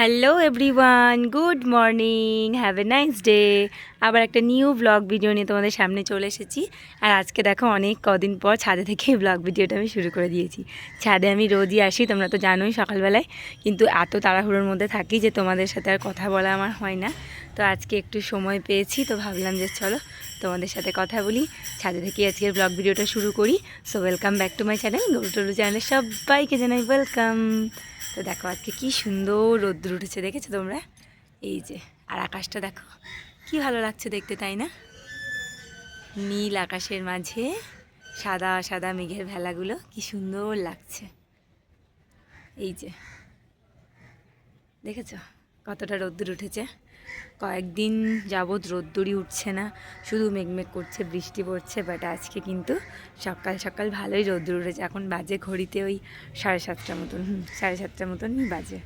Hello everyone, good morning, have a nice day. আবার একটা new blog video নিয়ে তোমাদের সামনে চলে এসেছি। আর আজকে দেখো অনেক কদিন পর ছাদে থেকে ব্লগ ভিডিওটা আমি শুরু করে দিয়েছি। ছাদে আমি রোজই আসি, তোমরা তো জানোই সকালবেলায়, কিন্তু এত তাড়াহুড়োর মধ্যে থাকি যে তোমাদের সাথে আর কথা বলা আমার হয় না। তো আজকে একটু সময় পেয়েছি, তো ভাবলাম যে চলো তোমাদের সাথে কথা বলি, ছাদে থেকে আজকের ব্লগ ভিডিওটা শুরু করি। So welcome back to my channel, গৌরটলু চ্যানেলে সবাইকে জানাই ওয়েলকাম। তো দেখো আজকে কি সুন্দর রোদ্দুর উঠেছে, দেখেছো তোমরা? এই যে, আর আকাশটা দেখো কি ভালো লাগছে দেখতে, তাই না? নীল আকাশের মাঝে সাদা সাদা মেঘের ভেলাগুলো কি সুন্দর লাগছে। এই যে দেখেছো কতটা রোদ্দুর উঠেছে। কয়েকদিন যাবৎ রোদ্দুরই উঠছে না, শুধু মেঘমেঘ করছে, বৃষ্টি পড়ছে। বাট আজকে কিন্তু সকাল সকাল ভালোই রোদ্দুর উঠেছে। এখন বাজে ঘড়িতে ওই 7:30 মতন, 7:30 মতনই বাজে।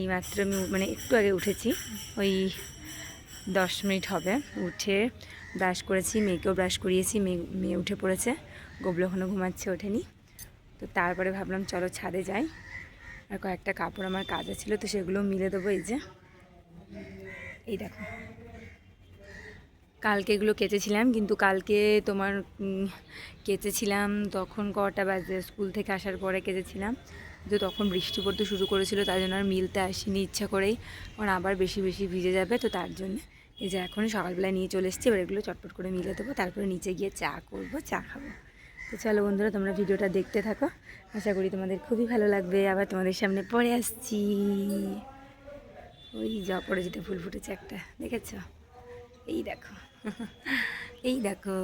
এইমাত্র আমি মানে একটু আগে উঠেছি, ওই 10 মিনিট হবে। উঠে ব্রাশ করেছি, মেয়েকেও ব্রাশ করিয়েছি, মেয়ে উঠে পড়েছে, গোবলো এখনও ঘুমাচ্ছে, ওঠেনি। তো তারপরে ভাবলাম চলো ছাদে যাই, আর কয়েকটা কাপড় আমার কাজে ছিল, তো সেগুলো মিলে দেবো। এই যে, এই দেখো, কালকে এগুলো কেচেছিলাম, কিন্তু কালকে তোমার কেচেছিলাম তখন কটা বাজে, স্কুল থেকে আসার পরে কেচেছিলাম, তো তখন বৃষ্টি পড়তে শুরু করেছিল, তার জন্য আর মিলতে আসিনি ইচ্ছা করেই, কারণ আবার বেশি বেশি ভিজে যাবে। তো তার জন্য এই যে এখনই সকালবেলায় নিয়ে চলে এসেছি, এবার এগুলো চটপট করে মিলে দেবো, তারপরে নিচে গিয়ে চা করবো, চা খাবো। তো চলো বন্ধুরা, তোমরা ভিডিওটা দেখতে থাকো, আশা করি তোমাদের খুবই ভালো লাগবে। আবার তোমাদের সামনে পরে আসছি। ওই যে অপরাজিতা ফুল ফুটেছে একটা, দেখেছ? এই দেখো, এই দেখো,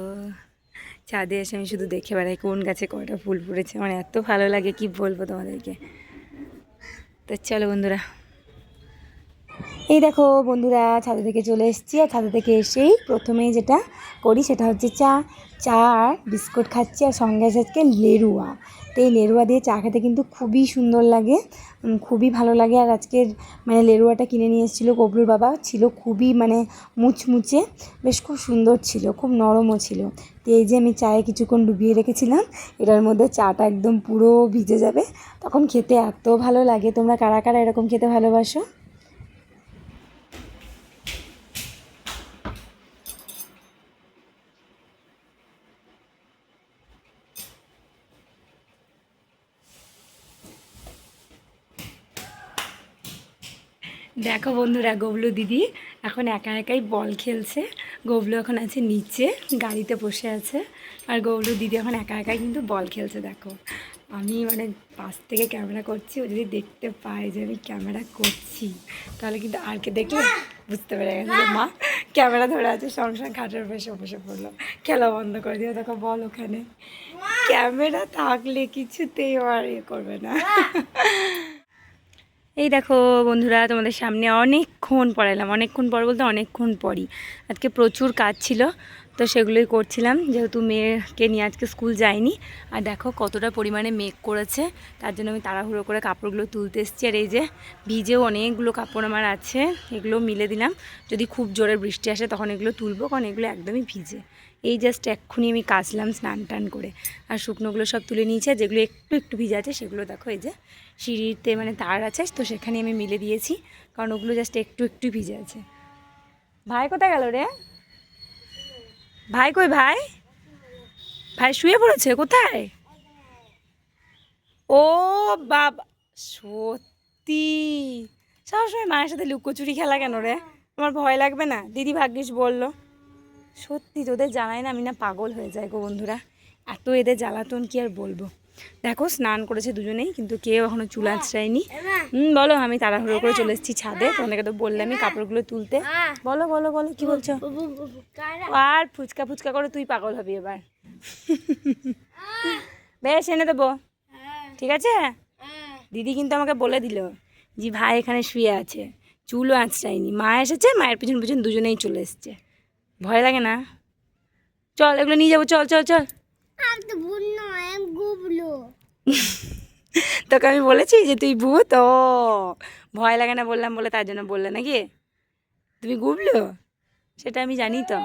ছাদে এসে আমি শুধু দেখে বেড়াই কোন গাছে কয়টা ফুল ফুটেছে, মানে এত ভালো লাগে কি বলবো তোমাদেরকে। তো চলো বন্ধুরা, এই দেখো বন্ধুরা, ছাদে থেকে চলে এসেছি। আর ছাদে থেকে এসেই প্রথমেই যেটা করি সেটা হচ্ছে চা আর বিস্কুট খাচ্ছি, আর সঙ্গে আছে আজকে লেরুয়া। তো এই লেরুয়া দিয়ে চা খেতে কিন্তু খুবই সুন্দর লাগে, খুবই ভালো লাগে। আর আজকের মানে লেরুয়াটা কিনে নিয়ে এসেছিলো গবলুর বাবা, ছিল খুবই মানে মুচমুচে, বেশ খুব সুন্দর ছিল, খুব নরমও ছিল। তো এই যে আমি চায়ে কিছুক্ষণ ডুবিয়ে রেখেছিলাম, এটার মধ্যে চাটা একদম পুরো ভিজে যাবে, তখন খেতে এত ভালো লাগে। তোমরা কারা কারা এরকম খেতে ভালোবাসো? দেখো বন্ধুরা, গবলু দিদি এখন একা একাই বল খেলছে। গবলু এখন আছে নিচে, গাড়িতে বসে আছে, আর গবলু দিদি এখন একা একাই কিন্তু বল খেলছে। দেখো, আমি মানে পাশ থেকে ক্যামেরা করছি, ও যদি দেখতে পায় যে আমি ক্যামেরা করছি, তাহলে কিন্তু আর কে দেখলে বুঝতে পেরে গেছে যে মা ক্যামেরা ধরে আছে, সংসার খাটের বসে বসে পড়লো, খেলা বন্ধ করে দিও। দেখো বল ওখানে, ক্যামেরা থাকলে কিছুতেই আর ইয়ে করবে না। এই দেখো বন্ধুরা, তোমাদের সামনে অনেকক্ষণ পর এলাম, অনেকক্ষণ পর বলতে অনেকক্ষণ পরই। আজকে প্রচুর কাজ ছিল, তো সেগুলোই করছিলাম, যেহেতু মেয়েকে নিয়ে আজকে স্কুল যায়নি। আর দেখো কতটা পরিমাণে মেঘ করেছে, তার জন্য আমি তাড়াহুড়ো করে কাপড়গুলো তুলতে এসেছি। আর এই যে ভিজেও অনেকগুলো কাপড় আমার আছে, এগুলো মিলে দিলাম, যদি খুব জোরে বৃষ্টি আসে তখন এগুলো তুলবো, কারণ এগুলো একদমই ভিজে। এই জাস্ট এক্ষুনি আমি কাচলাম স্নান টান করে, আর শুকনোগুলো সব তুলে নিয়েছে। যেগুলো একটু একটু ভিজে আছে সেগুলো দেখো এই যে সিঁড়িতে মানে তার আছে, তো সেখানে আমি মিলে দিয়েছি, কারণ ওগুলো জাস্ট একটু একটু ভিজে আছে। ভাই কোথায় গেল রে? ভাই কই ভাই? ভাই শুয়ে পড়েছে কোথায়? ও বাবা, সত্যি সবসময় মায়ের সাথে লুকোচুরি খেলা কেন রে? আমার ভয় লাগবে না? দিদি ভাগ্যিস বললো। সত্যি তোদের জ্বালায় না আমি না পাগল হয়ে যাই গো বন্ধুরা, এত এদের জ্বালাতন কি আর বলবো। দেখো স্নান করেছে দুজনেই, কিন্তু কেউ এখনো চুল আঁচড়ায়নি। বলো, আমি তাড়াহুড়ো করে চলে এসেছি ছাদে, তোমাদেরকে তো বললামই কাপড়গুলো তুলতে। বলো বলো বলো, কি বলছো? আর ফুচকা ফুচকা করে তুই পাগল হবি এবার। বেশ এনে দেবো, ঠিক আছে? দিদি কিন্তু আমাকে বলে দিল যে ভাই এখানে শুয়ে আছে, চুলও আঁচড়ায়নি, মা এসেছে, মায়ের পিছন পিছন দুজনেই চলে এসছে। ভয় লাগে না? চল এগুলো নিয়ে যাবো, চল চল চল। তোকে আমি বলেছি যে তুই ভূত? ও ভয় লাগে না বললাম বলে তার জন্য বললে নাকি তুমি গুবলো? সেটা আমি জানি তো।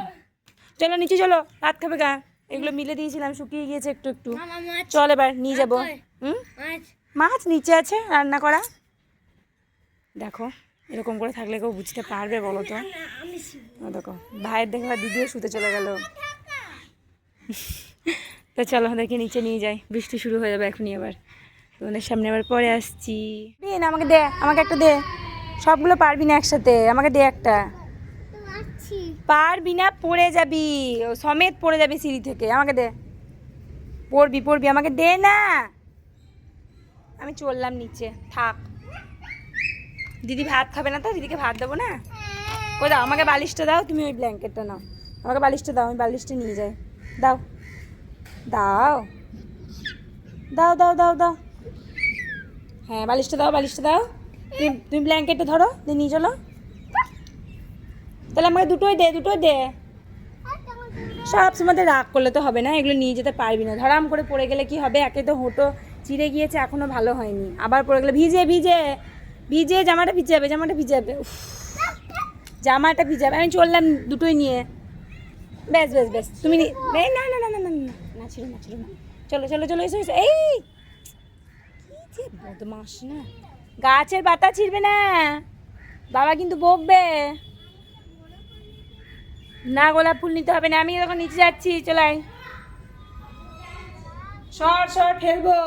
চলো নিচে চলো, ভাত খাবে গা, এগুলো মিলে দিয়েছিলাম, শুকিয়ে গিয়েছে একটু একটু। চল এবার নিয়ে যাবো। হুম, মাছ নিচে আছে রান্না করা। দেখো এরকম করে থাকলে কেউ বুঝতে পারবে বলো তো? দেখো ভাইয়ের দেখে আবার দিদিও শুতে চলে গেল। তো চলো আমাদেরকে নিচে নিয়ে যাই, বৃষ্টি শুরু হয়ে যাবে এখনই। আবার তোমাদের সামনে আবার পরে আসছি। না আমাকে দে, আমাকে একটা দে। সবগুলো পারবি না একসাথে, আমাকে দে একটা। পারবি না, পড়ে যাবি, সমেত পড়ে যাবি সিঁড়ি থেকে। আমাকে দে, পড়বি পড়বি, আমাকে দে না। আমি চললাম নিচে, থাক। দিদি ভাত খাবে না তো, দিদিকে ভাত দেবো না। ও দাও, আমাকে বালিশটা দাও, তুমি ওই ব্ল্যাঙ্কেটটা নাও। আমাকে বালিশটা দাও, আমি বালিশটা নিয়ে যাই। দাও দাও দাও দাও দাও দাও। হ্যাঁ বালিশটা দাও, বালিশটা দাও। তুমি ব্ল্যাঙ্কেটটা ধরো, দিয়ে নিয়ে চলো। তাহলে আমাকে দুটোই দে, দুটোই দে। সব সময় রাগ করলে তো হবে না, এগুলো নিয়ে যেতে পারবি না। ধরাম করে পড়ে গেলে কি হবে? একে তো হোঁটো চিড়ে গিয়েছে, এখনও ভালো হয়নি, আবার পড়ে গেলে ভিজে ভিজে ভিজে জামাটা ভিজে যাবে, জামাটা ভিজে যাবে, জামাটা ভিজে যাবে। আমি চললাম দুটোই নিয়ে। বেশ বেশ বেশ, তুমি না না না না না না না, ছিল না ছিল না। চলো চলো চলো, এসো এসো। এই কি যে বদমাস না, গাছের পাতা ছিঁড়বে না, বাবা কিন্তু বকবে। না গোলাপ ফুল নিতে হবে না, আমি যখন নিচে যাচ্ছি। চলাই সর সর, ফেলবো,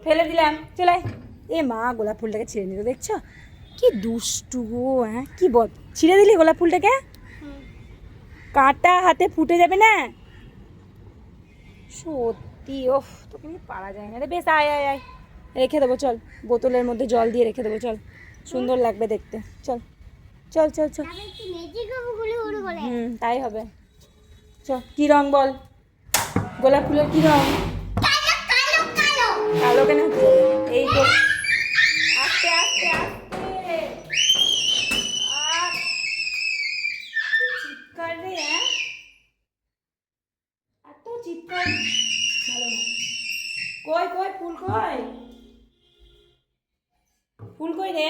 ফেলে দিলাম। চলাই। এ মা, গোলাপ ফুলটাকে ছিঁড়ে নিল, দেখছো কি দুষ্টু গো। হ্যাঁ কি বল, ছিঁড়ে দিলি গোলাপ ফুলটাকে? কাঁটা হাতে ফুটে যাবে না সত্যি। ওফ, তোকে নিয়ে পারা যায় না রে। বেশ আয় আয় আয়, রেখে দেবো চল, বোতলের মধ্যে জল দিয়ে রেখে দেবো চল, সুন্দর লাগবে দেখতে। চল চল চল চল। তাই হবে। চল, কি রং বল? গোলাপ ফুলের কি রং? কালো কেন? এই তো, আস্তে আস্তে আস্তে। চিৎকার রে, এত চিৎকার ভালো না। কই কই ফুল, কই ফুল, কই রে?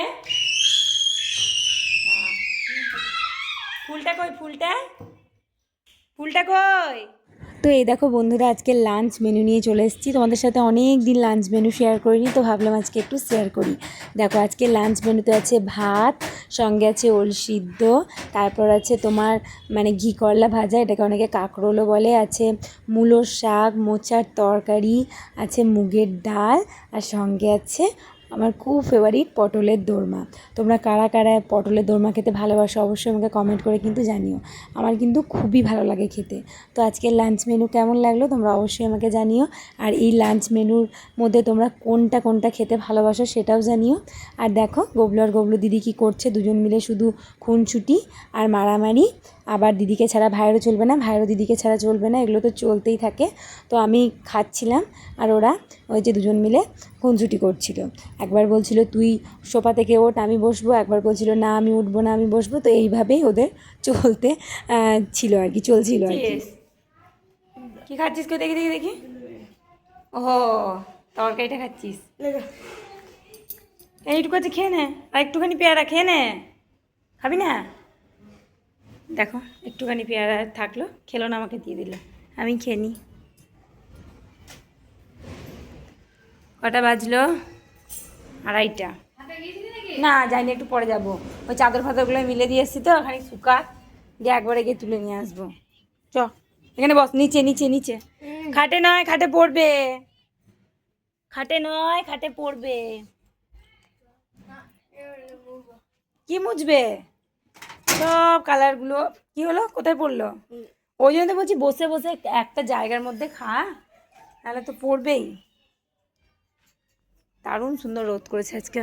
ফুলটা কই, ফুলটা, ফুলটা কই? তো এই দেখো বন্ধুরা, আজকে লাঞ্চ মেনু নিয়ে চলে এসেছি। তোমাদের সাথে অনেক দিন লাঞ্চ মেনু শেয়ার করিনি, তো ভাবলাম আজকে একটু শেয়ার করি। দেখো আজকে লাঞ্চ মেনুতে আছে ভাত, সঙ্গে আছে ওল সিদ্ধ, তারপর আছে তোমার মানে ঘি করলা ভাজা, এটাকে অনেকে কাঁকরোলও বলে, আছে মূলোর শাক, মোচার তরকারি, আছে মুগের ডাল, আর সঙ্গে আছে আমার খুব ফেভারিট পটলের দোরমা। তোমরা কারা কারা পটলের দোরমা খেতে ভালোবাসো অবশ্যই আমাকে কমেন্ট করে কিন্তু জানিও। আমার কিন্তু খুবই ভালো লাগে খেতে। তো আজকের লাঞ্চ মেনু কেমন লাগলো তোমরা অবশ্যই আমাকে জানিও। আর এই লাঞ্চ মেনুর মধ্যে তোমরা কোনটা কোনটা খেতে ভালোবাসো সেটাও জানিও। আর দেখো গবলু আর গবলু দিদি কী করছে, দুজন মিলে শুধু খুনছুটি আর মারামারি। আবার দিদিকে ছাড়া ভাইয়েরও চলবে না, ভাইয়েরও দিদিকে ছাড়া চলবে না, এগুলো তো চলতেই থাকে। তো আমি খাচ্ছিলাম আর ওরা ওই যে দুজন মিলে খুনছুটি করছিল। একবার বলছিল তুই সোফা থেকে ওঠ আমি বসবো, একবার বলছিল না আমি উঠবো না আমি বসবো। তো এইভাবেই ওদের চলতে ছিল আর কি, চলছিল আর কি। কী খাচ্ছিস কেউ? দেখি দেখি দেখি। ও তরকারিটা খাচ্ছিস, এইটুকু আছে খেয়ে নে, আর একটুখানি পেয়ারা খেয়ে নে। খাবি না? দেখো একটুখানি পেয়ারা থাকলো, খেলো না, আমাকে দিয়ে দিল, আমি খেয়ে নিই। কটা বাজলো? 2:30। না যাইনি, একটু পরে যাবো। ওই চাদর ফাদরগুলো মিলে দিয়ে এসছি তো, ওখানে শুকাক দিয়ে একবারে গিয়ে তুলে নিয়ে আসবো। চ এখানে বস, নিচে নিচে নিচে। খাটে নয়, খাটে পড়বে, খাটে নয়, খাটে পড়বে। কি মুছবে? সব কালারগুলো কি হলো, কোথায় পড়লো? ওই জন্য তো বলছি বসে বসে একটা জায়গার মধ্যে খা, তাহলে তো পড়বেই। দারুণ সুন্দর রোদ করেছে আজকে।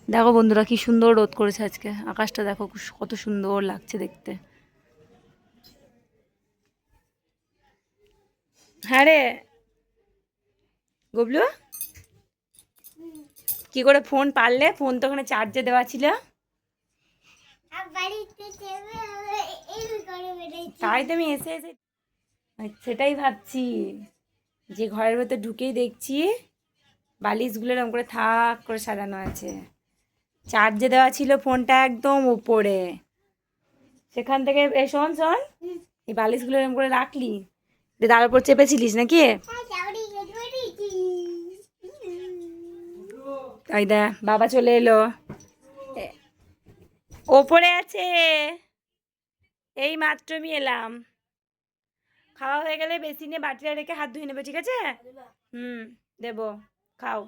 দেখো বন্ধুরা কি সুন্দর রোদ করেছে আজকে, আকাশটা দেখো কত সুন্দর লাগছে দেখতে। হ্যাঁ রে গবলু, কি করে ফোন পারলে? ফোন তো ওখানে চার্জে দেওয়া ছিল। তাই তো আমি এসে এসে সেটাই ভাবছি, যে ঘরের ভেতর ঢুকেই দেখছি বালিশগুলো এরকম করে থাক করে সাজানো আছে। চার্জে দেওয়া ছিল ফোনটা একদম উপরে, সেখান থেকে শোন শোন, এই বালিশগুলো এরকম করে রাখলি, তার উপর চেপেছিলিস নাকি? ওই দা বাবা চলে এলো, ওপরে আছে, এই মাত্র আমি এলাম। খাওয়া হয়ে গেলে বেসিনে বাটিটা রেখে হাত ধুয়ে নেবে, ঠিক আছে? দেব, খাও।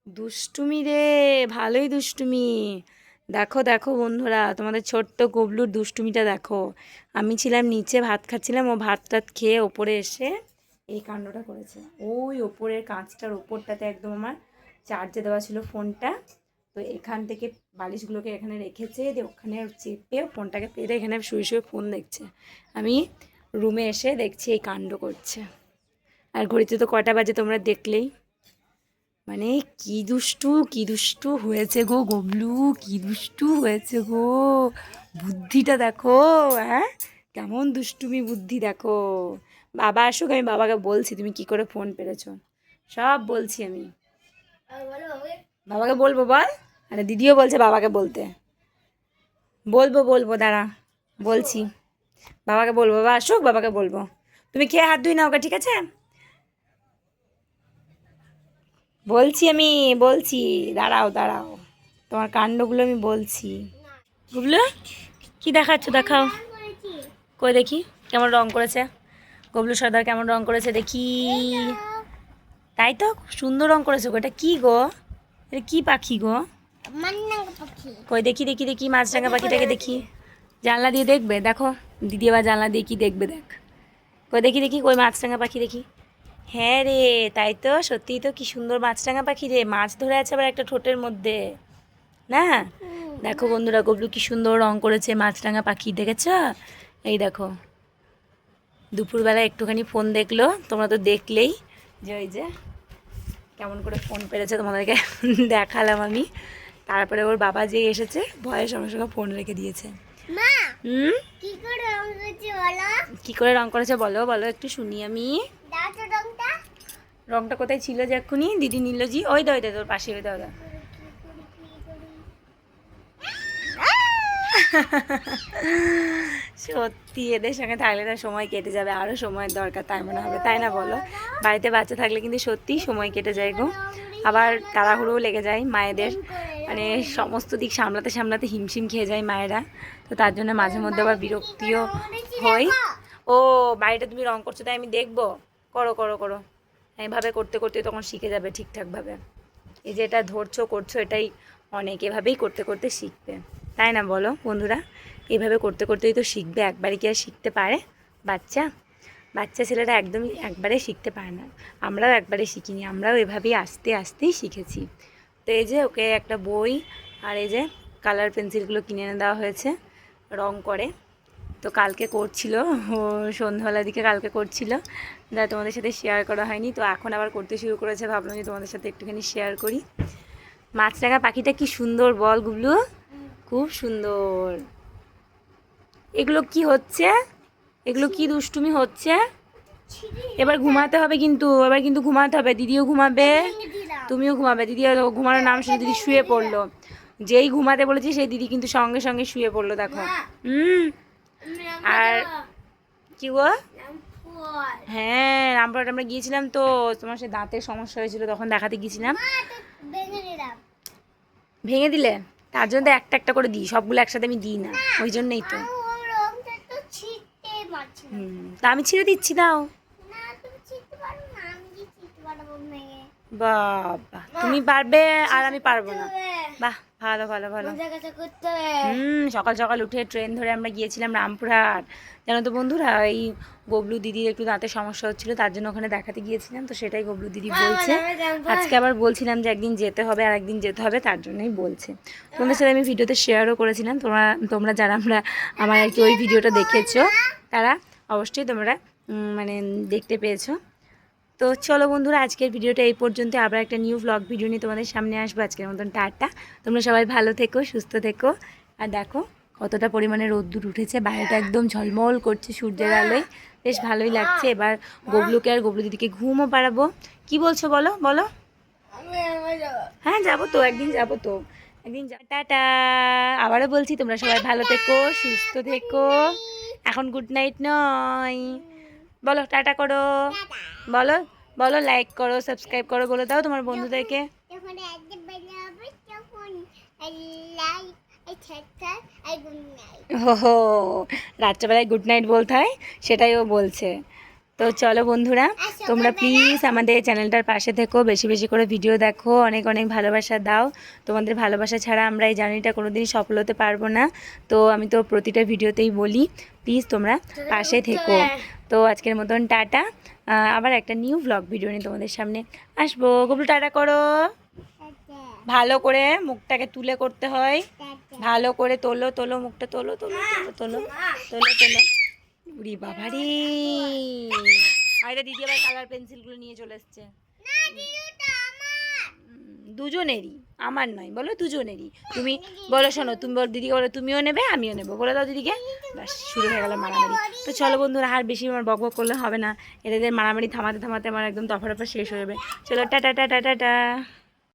দুষ্টুমি রে, ভালোই দুষ্টুমি। দেখো দেখো বন্ধুরা, তোমাদের ছোট্ট গবলুর দুষ্টুমিটা দেখো। আমি ছিলাম নিচে ভাত খাচ্ছিলাম, ও ভাত টাত খেয়ে ওপরে এসে এই কাণ্ডটা করেছে। ওই ওপরের কাঁচটার ওপরটাতে একদম আমার চার্জে দেওয়া ছিল ফোনটা, তো এখান থেকে বালিশগুলোকে এখানে রেখেছে, দিয়ে ওখানে চেপে ফোনটাকে পেরে এখানে শুয়ে শুয়ে ফোন দেখছে। আমি রুমে এসে দেখছি এই কাণ্ড করছে। আর ঘড়িতে তো কটা বাজে তোমরা দেখলেই। মানে কি দুষ্টু হয়েছে গো গবলু, কি দুষ্টু হয়েছে গো। বুদ্ধিটা দেখো, হ্যাঁ কেমন দুষ্টুমি বুদ্ধি দেখো। বাবা আসুক, আমি বাবাকে বলছি তুমি কি করে ফোন পেরেছো, সব বলছি আমি। বাবাকে বলবো বল? আরে দিদিও বলছে বাবাকে বলতে। বলবো দাঁড়া, বলছি বাবাকে বলবো, বাবা আসুক বাবাকে বলবো। তুমি খেয়ে হাত ধুই না ওকে, ঠিক আছে? বলছি দাঁড়াও তোমার কাণ্ডগুলো আমি বলছি। বুঝলে কি দেখাচ্ছ, দেখাও। কই দেখি কেমন রং করেছে গবলু সর্দার, কেমন রং করেছে দেখি। তাই তো সুন্দর রং করেছে গো। এটা কি গো, এটা কি পাখি গো? কই দেখি মাছরাঙা পাখিটাকে দেখি। জানলা দিয়ে দেখবে, দেখো দিদি আবার জানলা দিয়ে কি দেখবে, দেখ। কই দেখি কই মাছরাঙা পাখি দেখি। হ্যাঁ রে, তাই তো, সত্যিই তো, কি সুন্দর মাছরাঙা পাখি রে। মাছ ধরে আছে আবার একটা ঠোঁটের মধ্যে, না? দেখো বন্ধুরা, গবলু কি সুন্দর রং করেছে মাছরাঙা পাখি, দেখেছ? এই দেখো দুপুরবেলা একটুখানি ফোন দেখলো, তোমরা তো দেখলেই যে ওই যে কেমন করে ফোন পেরেছে তোমাদেরকে দেখালাম আমি। তারপরে ওর বাবা যে এসেছে, ভয়ের সঙ্গে সঙ্গে ফোন রেখে দিয়েছে। কি করে রং করেছে বলো বলো একটু শুনি আমি। রংটা কোথায় ছিল যে এক্ষুনি দিদি নিল জি? ওই দাও তোর পাশে, ওই দাও। সত্যি এদের সঙ্গে থাকলে না সময় কেটে যাবে, আরও সময়ের দরকার তাই মনে হবে, তাই না বলো? বাড়িতে বাচ্চা থাকলে কিন্তু সত্যিই সময় কেটে যায় গো। আবার তাড়াহুড়োও লেগে যায় মায়েদের, মানে সমস্ত দিক সামলাতে হিমশিম খেয়ে যায় মায়েরা, তো তার জন্য মাঝে মধ্যে আবার বিরক্তিও হয়। ও বাড়িটা তুমি রং করছো তাই আমি দেখবো, করো। এইভাবে করতে করতে তখন শিখে যাবে ঠিকঠাকভাবে। এই যে এটা করছো এটাই অনেক, এভাবেই করতে করতে শিখবে, তাই না বলো বন্ধুরা? এইভাবে করতে করতেই তো শিখবে, একবারে কি আর শিখতে পারে বাচ্চা ছেলেরা একদমই একবারে শিখতে পারে না। আমরাও একবারে শিখিনি, আমরাও এভাবেই আস্তেই শিখেছি। তো এই যে ওকে একটা বই আর এই যে কালার পেন্সিলগুলো কিনে এনে দেওয়া হয়েছে, রং করে। তো কালকে করছিল, ও সন্ধ্যাবেলার দিকে কালকে করছিল, যা তোমাদের সাথে শেয়ার করা হয়নি, তো এখন আবার করতে শুরু করেছে, ভাবলাম যে তোমাদের সাথে একটুখানি শেয়ার করি। মাছরাঙা পাখিটা কি সুন্দর বল গুবলু, খুব সুন্দর। এগুলো কি হচ্ছে, এগুলো কি দুষ্টুমি হচ্ছে? এবার ঘুমাতে হবে কিন্তু, ঘুমাতে হবে, দিদিও ঘুমাবে, তুমিও ঘুমাবে। দিদি ঘুমানোর নাম শুনে দিদি শুয়ে পড়লো, যেই ঘুমাতে বলেছি সেই দিদি কিন্তু সঙ্গে সঙ্গে শুয়ে পড়লো, দেখো। আর কি গো? হ্যাঁ রামপুরহাট আমরা গিয়েছিলাম তো, তোমার সে দাঁতের সমস্যা হয়েছিল, তখন দেখাতে গিয়েছিলাম। ভেঙে দিলে? তার জন্য একটা একটা করে দিই, সবগুলো একসাথে আমি দিই না, ওই জন্যই তো। তা আমি ছিঁড়ে দিচ্ছি, দাও। বাবা তুমি পারবে আর আমি পারবো না? বাহ, ভালো সকাল সকাল উঠে ট্রেন ধরে আমরা গিয়েছিলাম রামপুরহাট। জানো তো বন্ধুরা, এই গবলু দিদির একটু দাঁতের সমস্যা হচ্ছিল, তার জন্য ওখানে দেখাতে গিয়েছিলাম, তো সেটাই গবলু দিদি বলছে। আজকে আবার বলছিলাম যে একদিন যেতে হবে, আর একদিন যেতে হবে, তার জন্যই বলছে। তোমাদের সাথে আমি ভিডিওতে শেয়ারও করেছিলাম, তোমরা যারা আমার আর কি ওই ভিডিওটা দেখেছো তারা অবশ্যই তোমরা মানে দেখতে পেয়েছো। তো চলো বন্ধুরা, আজকের ভিডিওটা এই পর্যন্ত, আবার একটা নিউ ব্লগ ভিডিও নিয়ে তোমাদের সামনে আসবো। আজকের মতন টাটা, তোমরা সবাই ভালো থেকো, সুস্থ থেকো। আর দেখো কতটা পরিমাণে রোদ্দুর উঠেছে, বাইরেটা একদম ঝলমল করছে সূর্যের আলোয়, বেশ ভালোই লাগছে। এবার গবলুকে আর গবলু দিদিকে ঘুমও পাড়াবো। কি বলছো বলো? হ্যাঁ যাবো তো, একদিন টাটা। আবারও বলছি তোমরা সবাই ভালো থেকো, সুস্থ থেকো। এখন গুড নাইট নয়, বলো টাটা করো, বলো লাইক করো, সাবস্ক্রাইব করো, বলে দাও তোমার বন্ধুদেরকে। ওহো, রাত্রেবেলায় গুড নাইট বলতে হয়, সেটাই ও বলছে। তো চলো বন্ধুরা, তোমরা প্লিজ আমাদের চ্যানেলটার পাশে থেকো, বেশি বেশি করে ভিডিও দেখো, অনেক অনেক ভালোবাসা দাও। তোমাদের ভালোবাসা ছাড়া আমরা এই জার্নিটা কোনোদিনই সফল হতে পারবো না। তো আমি তো প্রতিটা ভিডিওতেই বলি, প্লিজ তোমরা পাশে থেকো। তো আজকের মতন টাটা, আবার একটা নিউ ব্লগ ভিডিও নিয়ে তোমাদের সামনে আসবো। গুবলু টাটা করো, ভালো করে মুখটাকে তুলে করতে হয়, ভালো করে তোলো তোলো মুখটা, তোলো তোলো তোলো তোলো তোলো তোলো। উরি বাবা রে, আরে দিদি আবার কালার পেন্সিলগুলো নিয়ে চলে এসছে। দুজনেরই, আমার নয়, বলো দুজনেরই। তুমি বলো, শোনো, তুমি বলো দিদিকে, বলো তুমিও নেবে আমিও নেবো, বলে দাও দিদিকে। ব্যাস শুরু হয়ে গেল মারামারি। তো চলো বন্ধুরা, আর বেশি আমার বক বক করলে হবে না, এদের মারামারি থামাতে থামাতে আমার একদম তফা শেষ হয়ে যাবে। চলো টাটা টাটা টাটা।